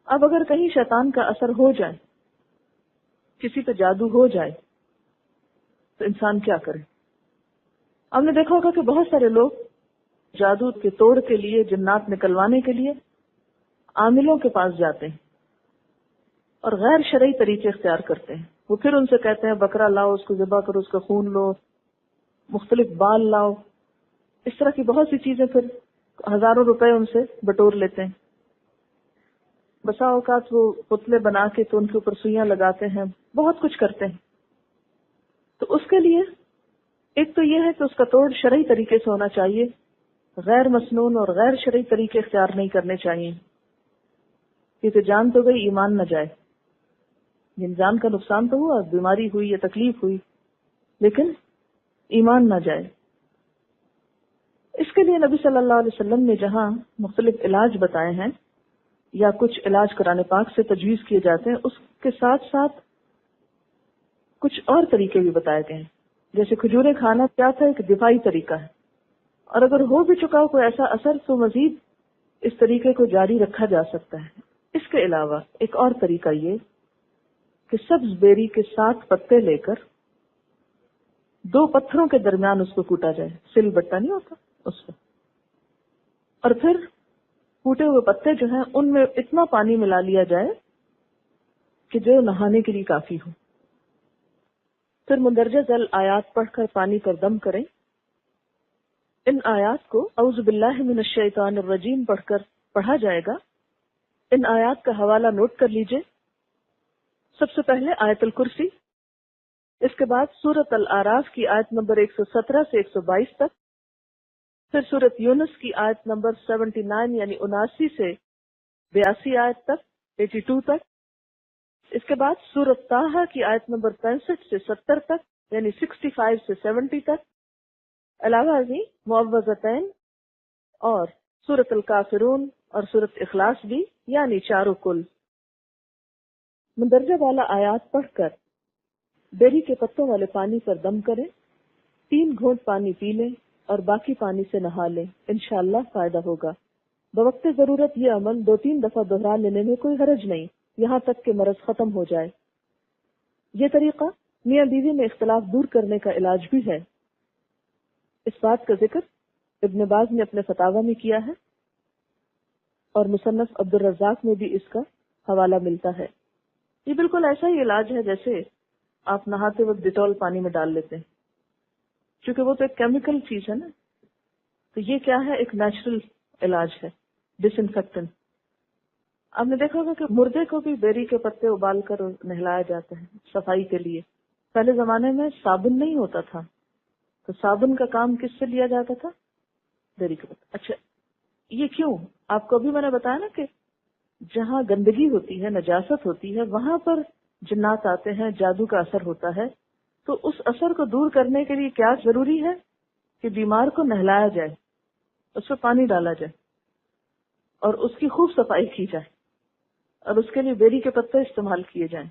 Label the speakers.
Speaker 1: اب اگر کہیں شیطان کا اثر ہو جائے، کسی پہ جادو ہو جائے، تو انسان کیا کرے؟ آپ نے دیکھا ہوگا کہ بہت سارے لوگ جادو کے توڑ کے لیے، جنات نکلوانے کے لیے عاملوں کے پاس جاتے ہیں اور غیر شرعی طریقے اختیار کرتے ہیں. وہ پھر ان سے کہتے ہیں بکرا لاؤ، اس کو ذبح کرو، اس کا خون لو، مختلف بال لاؤ، اس طرح کی بہت سی چیزیں، پھر ہزاروں روپے ان سے بٹور لیتے ہیں. بسا اوقات وہ پتلے بنا کے تو ان کے اوپر سوئیاں لگاتے ہیں، بہت کچھ کرتے ہیں. تو اس کے لیے ایک تو یہ ہے کہ اس کا توڑ شرعی طریقے سے ہونا چاہیے، غیر مسنون اور غیر شرعی طریقے اختیار نہیں کرنے چاہیے، کیونکہ جان تو گئی، ایمان نہ جائے. انسان کا نقصان تو ہوا، بیماری ہوئی یا تکلیف ہوئی، لیکن ایمان نہ جائے. اس کے لیے نبی صلی اللہ علیہ وسلم نے جہاں مختلف علاج بتائے ہیں یا کچھ علاج قرآن پاک سے تجویز کیے جاتے ہیں، اس کے ساتھ ساتھ کچھ اور طریقے بھی بتائے گئے ہیں. جیسے کھجوریں کھانا کیا تھا، ایک دفاعی طریقہ ہے، اور اگر ہو بھی چکا ہو کوئی ایسا اثر تو مزید اس طریقے کو جاری رکھا جا سکتا ہے. اس کے علاوہ ایک اور طریقہ یہ کہ سبز بیری کے 7 پتے لے کر 2 پتھروں کے درمیان اس کو کوٹا جائے، سل بٹا نہیں ہوتا اس کو، اور پھر کوٹے ہوئے پتے جو ہیں ان میں اتنا پانی ملا لیا جائے کہ جو نہانے کے لیے کافی ہو. پھر مندرجہ ذیل آیات پڑھ کر پانی پر دم کریں. ان آیات کو اعوذ باللہ من الشیطان الرجیم پڑھ کر پڑھا جائے گا. ان آیات کا حوالہ نوٹ کر لیجئے. سب سے پہلے آیت الکرسی، اس کے بعد سورۃ الاعراف کی آیت نمبر 117 سے 122 تک، پھر سورۃ یونس کی آیت نمبر 79 یعنی 79 سے 82 آیت تک، 82 تک. اس کے بعد سورۃ طٰہٰ کی آیت نمبر 65 سے 70 تک یعنی 65 سے 70 تک. علاوہ ازیں معوذتین اور سورۃ الکافرون اور سورۃ اخلاص بھی، یعنی چاروں کل. مندرجہ والا آیات پڑھ کر بیری کے پتوں والے پانی پر دم کریں، 3 گھونٹ پانی پی لیں اور باقی پانی سے نہا لیں. انشاءاللہ فائدہ ہوگا. بوقت ضرورت یہ عمل 2-3 دفعہ دہرا لینے میں کوئی حرج نہیں، یہاں تک کہ مرض ختم ہو جائے. یہ طریقہ میاں بیوی میں اختلاف دور کرنے کا علاج بھی ہے. اس بات کا ذکر ابن باز نے اپنے فتاوی میں کیا ہے اور مصنف عبد الرزاق میں بھی اس کا حوالہ ملتا ہے. یہ بالکل ایسا ہی علاج ہے جیسے آپ نہاتے وقت ڈیٹول پانی میں ڈال لیتے ہیں، چونکہ وہ تو ایک کیمیکل چیز ہے نا. تو یہ کیا ہے، ایک نیچرل علاج ہے، ڈس انفیکٹنٹ. آپ نے دیکھا ہوگا کہ مردے کو بھی بیری کے پتے ابال کر نہلایا جاتا ہے صفائی کے لیے. پہلے زمانے میں صابن نہیں ہوتا تھا، تو صابن کا کام کس سے لیا جاتا تھا؟ بیری کے پتے. اچھا یہ کیوں؟ آپ کو ابھی میں نے بتایا نا کہ جہاں گندگی ہوتی ہے، نجاست ہوتی ہے، وہاں پر جنات آتے ہیں، جادو کا اثر ہوتا ہے. تو اس اثر کو دور کرنے کے لیے کیا ضروری ہے کہ بیمار کو نہلایا جائے، اس پہ پانی ڈالا جائے اور اس کی خوب صفائی کی جائے، اور اس کے لیے بیری کے پتے استعمال کیے جائیں.